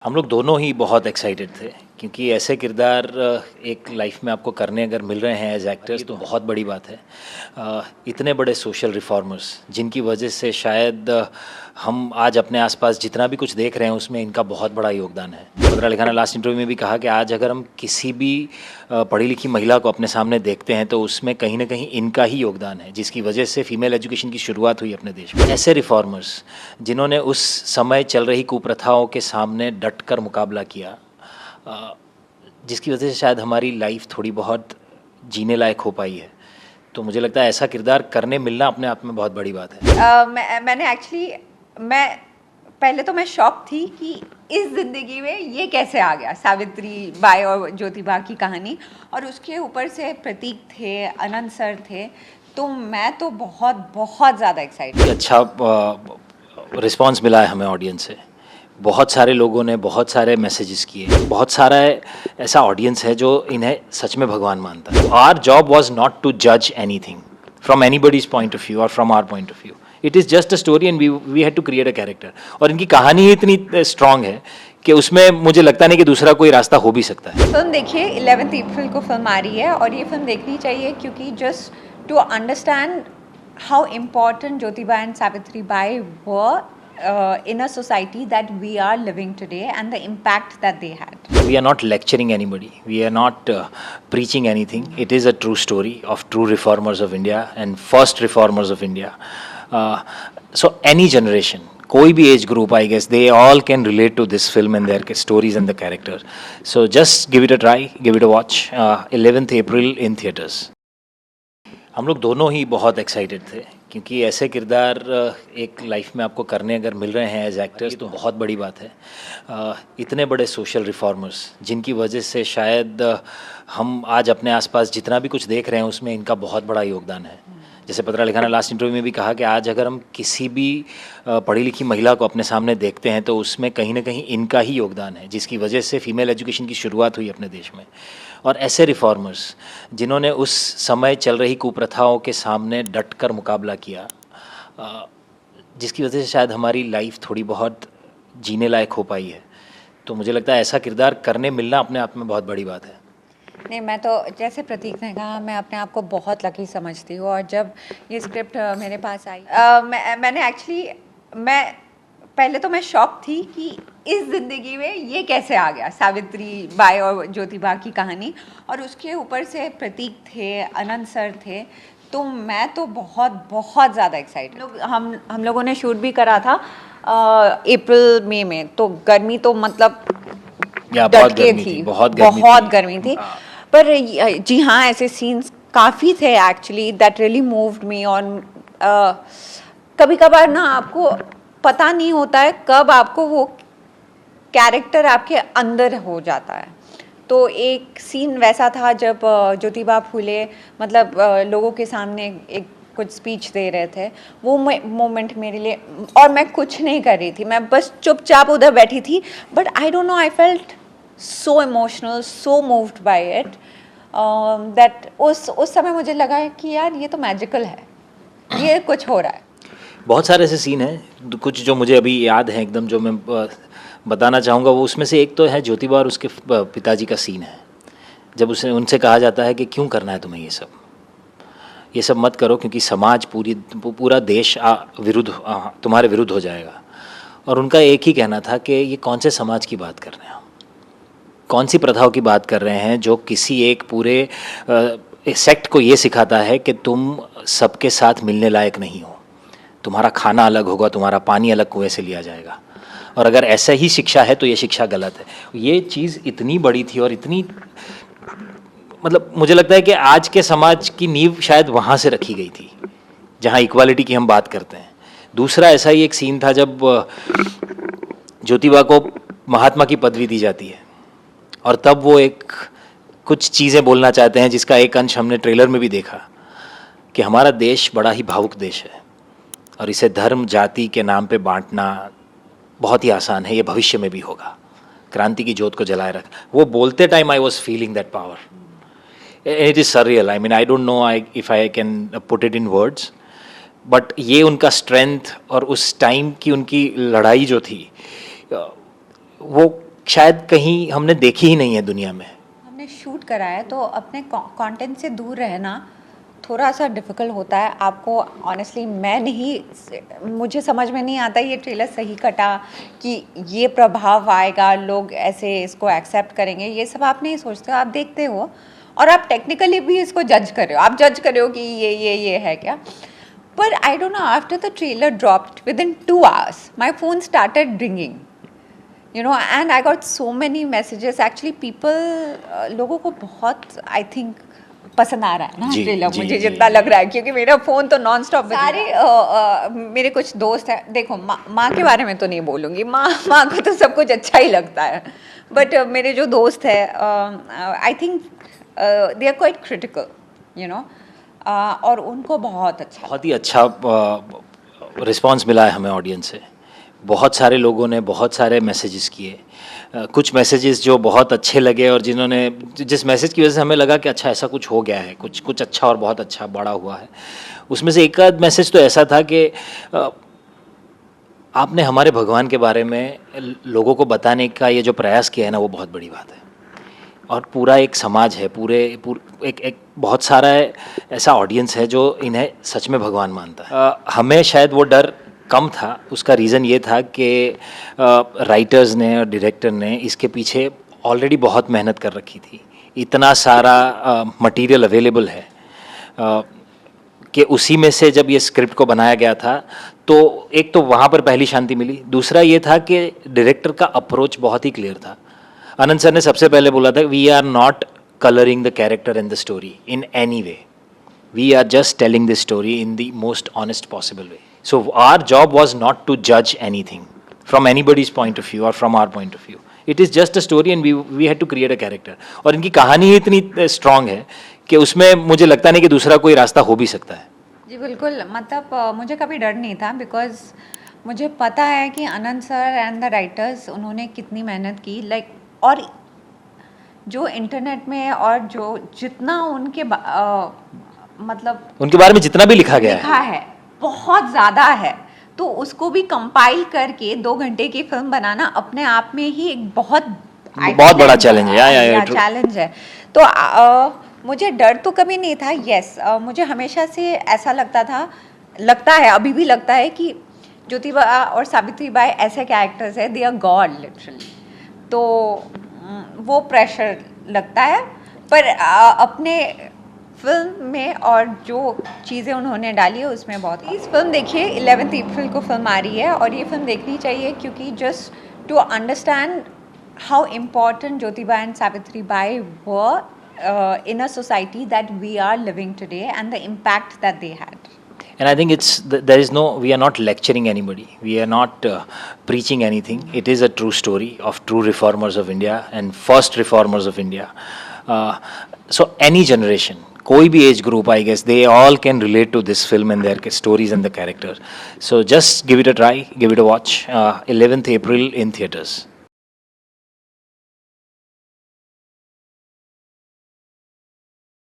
हम लोग दोनों ही बहुत एक्साइटेड थे क्योंकि ऐसे किरदार एक लाइफ में आपको करने अगर मिल रहे हैं एज एक्टर्स तो बहुत बड़ी बात है। इतने बड़े सोशल रिफॉर्मर्स जिनकी वजह से शायद हम आज अपने आसपास जितना भी कुछ देख रहे हैं उसमें इनका बहुत बड़ा योगदान है। बद्रा अली खान ने लास्ट इंटरव्यू में भी कहा कि आज अगर हम किसी भी पढ़ी लिखी महिला को अपने सामने देखते हैं तो उसमें कहीं ना कहीं इनका ही योगदान है, जिसकी वजह से फीमेल एजुकेशन की शुरुआत हुई अपने देश में। ऐसे रिफॉर्मर्स जिन्होंने उस समय चल रही कुप्रथाओं के सामने डट कर मुकाबला किया, जिसकी वजह से शायद हमारी लाइफ थोड़ी बहुत जीने लायक हो पाई है। तो मुझे लगता है ऐसा किरदार करने मिलना अपने आप में बहुत बड़ी बात है। मैंने एक्चुअली पहले तो मैं शॉक थी कि इस ज़िंदगी में ये कैसे आ गया, सावित्री बाई और ज्योतिबा की कहानी, और उसके ऊपर से प्रतीक थे, आनंद सर थे, तो मैं तो बहुत बहुत ज़्यादा एक्साइटेड। अच्छा रिस्पांस मिला है हमें ऑडियंस से। बहुत सारे लोगों ने बहुत सारे मैसेजेस किए, बहुत सारा ऐसा ऑडियंस है जो इन्हें सच में भगवान मानता है। Our job was not to जज anything from anybody's point of view और from our point of view. It is just a story and we had to create a character. और इनकी कहानी ही इतनी स्ट्रांग है कि उसमें मुझे लगता नहीं कि दूसरा कोई रास्ता हो भी सकता है। फिल्म देखिए, 11 अप्रैल को फिल्म आ रही है और ये फिल्म देखनी चाहिए क्योंकि just to understand how important Jyotiba and Savitri Bai were in a society that we are living today and the impact that they had. We are not lecturing anybody. We are not preaching anything. It is a true story of true reformers of India and first reformers of India. So any generation, कोई भी age group, I guess they all can relate to this film and their stories and the characters. So just give it a try, give it a watch. 11th April in theaters. हम लोग दोनों ही बहुत excited थे क्योंकि ऐसे किरदार एक life में आपको करने अगर मिल रहे हैं एज एक्टर्स तो बहुत बड़ी बात है। इतने बड़े सोशल रिफॉर्मर्स जिनकी वजह से शायद हम आज अपने आसपास जितना भी कुछ देख रहे हैं उसमें इनका बहुत बड़ा योगदान है। जैसे बद्रा अली खान ने लास्ट इंटरव्यू में भी कहा कि आज अगर हम किसी भी पढ़ी लिखी महिला को अपने सामने देखते हैं तो उसमें कहीं ना कहीं इनका ही योगदान है, जिसकी वजह से फीमेल एजुकेशन की शुरुआत हुई अपने देश में। और ऐसे रिफॉर्मर्स जिन्होंने उस समय चल रही कुप्रथाओं के सामने डट कर मुकाबला किया, जिसकी वजह से शायद हमारी लाइफ थोड़ी बहुत जीने लायक हो पाई है। तो मुझे लगता है ऐसा किरदार करने मिलना अपने आप में बहुत बड़ी बात है। नहीं, मैं तो जैसे प्रतीक ने कहा, मैं अपने आप को बहुत लकी समझती हूँ। और जब ये स्क्रिप्ट मेरे पास आई, मैं पहले तो मैं शॉक थी कि इस ज़िंदगी में ये कैसे आ गया, सावित्री बाई और ज्योतिबा की कहानी, और उसके ऊपर से प्रतीक थे, आनंद सर थे, तो मैं तो बहुत बहुत ज़्यादा एक्साइटेड। हम लोगों ने शूट भी करा था अप्रैल मई में, तो गर्मी तो मतलब डट के थी, बहुत गर्मी थी। पर जी हाँ, ऐसे सीन्स काफ़ी थे actually that really moved me on. कभी कभार ना आपको पता नहीं होता है कब आपको वो कैरेक्टर आपके अंदर हो जाता है। तो एक सीन वैसा था जब ज्योतिबा फूले मतलब लोगों के सामने एक कुछ स्पीच दे रहे थे। वो मोमेंट मेरे लिए, और मैं कुछ नहीं कर रही थी, मैं बस चुपचाप उधर बैठी थी, but I don't know, I felt so emotional, so moved by it that उस समय मुझे लगा कि यार ये तो मैजिकल है, ये कुछ हो रहा है। बहुत सारे ऐसे सीन हैं, कुछ जो मुझे अभी याद है एकदम, जो मैं बताना चाहूँगा। वो उसमें से एक तो है ज्योतिबा और उसके पिताजी का सीन है, जब उनसे कहा जाता है कि क्यों करना है तुम्हें ये सब मत करो क्योंकि समाज पूरा देश तुम्हारे विरुद्ध हो जाएगा। और उनका एक ही कहना था कि ये कौन से समाज की बात कर रहे हैं, कौन सी प्रथाओं की बात कर रहे हैं जो किसी एक पूरे सेक्ट को ये सिखाता है कि तुम सबके साथ मिलने लायक नहीं हो, तुम्हारा खाना अलग होगा, तुम्हारा पानी अलग कुएं से लिया जाएगा। और अगर ऐसा ही शिक्षा है तो ये शिक्षा गलत है। ये चीज़ इतनी बड़ी थी और इतनी, मतलब मुझे लगता है कि आज के समाज की नींव शायद वहाँ से रखी गई थी जहाँ इक्वालिटी की हम बात करते हैं। दूसरा ऐसा ही एक सीन था जब ज्योतिबा को महात्मा की पदवी दी जाती है और तब वो कुछ चीज़ें बोलना चाहते हैं, जिसका एक अंश हमने ट्रेलर में भी देखा कि हमारा देश बड़ा ही भावुक देश है और इसे धर्म जाति के नाम पे बांटना बहुत ही आसान है, ये भविष्य में भी होगा, क्रांति की ज्योत को जलाए रख। वो बोलते time I was feeling that power. It is surreal, I mean I don't know if I can put it in words, but ये उनका स्ट्रेंथ और उस टाइम की उनकी लड़ाई जो थी वो शायद कहीं हमने देखी ही नहीं है दुनिया में। हमने शूट करा है तो अपने कंटेंट से दूर रहना थोड़ा सा डिफ़िकल्ट होता है। आपको ऑनेस्टली मुझे समझ में नहीं आता ये ट्रेलर सही कटा कि ये प्रभाव आएगा, लोग ऐसे इसको एक्सेप्ट करेंगे, ये सब आप नहीं सोचते हो। आप देखते हो और आप टेक्निकली भी इसको जज कर रहे हो, आप जज कर रहे हो कि ये है क्या। पर I don't know, after the trailer dropped within 2 hours my phone started ringing, you know, and I got so many messages. Actually people लोगों को बहुत I think पसंद आ रहा है ना ट्रेलर, मुझे जितना लग रहा है, क्योंकि मेरा फ़ोन तो नॉन स्टॉप सारे मेरे कुछ दोस्त हैं। देखो माँ के बारे में तो नहीं बोलूँगी, माँ को तो सब कुछ अच्छा ही लगता है, बट मेरे जो दोस्त हैं I think they are quite critical, you know, और उनको बहुत ही अच्छा रिस्पॉन्स मिला है हमें ऑडियंस से। बहुत सारे लोगों ने बहुत सारे मैसेजेस किए, कुछ मैसेजेस जो बहुत अच्छे लगे और जिस मैसेज की वजह से हमें लगा कि अच्छा ऐसा कुछ हो गया है, कुछ अच्छा और बहुत अच्छा बड़ा हुआ है। उसमें से एक आध मैसेज तो ऐसा था कि आपने हमारे भगवान के बारे में लोगों को बताने का ये जो प्रयास किया है ना, वो बहुत बड़ी बात है। और पूरा एक समाज है, एक बहुत सारा ऐसा ऑडियंस है जो इन्हें सच में भगवान मानता है। हमें शायद वो डर कम था। उसका रीज़न ये था कि राइटर्स ने और डायरेक्टर ने इसके पीछे ऑलरेडी बहुत मेहनत कर रखी थी, इतना सारा मटेरियल अवेलेबल है कि उसी में से जब ये स्क्रिप्ट को बनाया गया था तो एक तो वहाँ पर पहली शांति मिली। दूसरा ये था कि डायरेक्टर का अप्रोच बहुत ही क्लियर था। आनंद सर ने सबसे पहले बोला था, we are not colouring the character in the story in any way, we are just telling the story in the most honest possible way. So our job was not to judge anything from anybody's point of view or from our point of view. It is just a story and we had to create a character. और इनकी कहानी इतनी strong है कि उसमें मुझे लगता नहीं कि दूसरा कोई रास्ता हो भी सकता है। जी बिल्कुल, मतलब मुझे कभी डर नहीं था, बिकॉज मुझे पता है कि आनंद सर एंड द राइटर्स उन्होंने कितनी मेहनत की, लाइक, और जो इंटरनेट में और जो जितना मतलब उनके बारे में जितना भी लिखा है बहुत ज़्यादा है, तो उसको भी कंपाइल करके 2 घंटे की फिल्म बनाना अपने आप में ही एक बहुत बड़ा चैलेंज है। चैलेंज है। तो मुझे डर तो कभी नहीं था। यस, मुझे हमेशा से ऐसा लगता है, अभी भी लगता है कि ज्योतिबा और सावित्री बाई ऐसे कैरेक्टर्स है, दे आर गॉड लिटरली। तो वो प्रेशर लगता है, पर अपने फिल्म में और जो चीज़ें उन्होंने डाली है उसमें बहुत। इस फिल्म देखिए, 11 अप्रैल को फिल्म आ रही है और ये फिल्म देखनी चाहिए, क्योंकि just to understand how important Jyotiba and Savitri Bai were in a society that we are living today and the impact that they had. And I think we are not lecturing anybody, we are not preaching anything. It is a true story of true reformers of India and first reformers of India. So any generation, कोई भी age group, I guess they all can relate to this film and their stories and the character. So just give it a try, give it a watch. 11th April in theaters.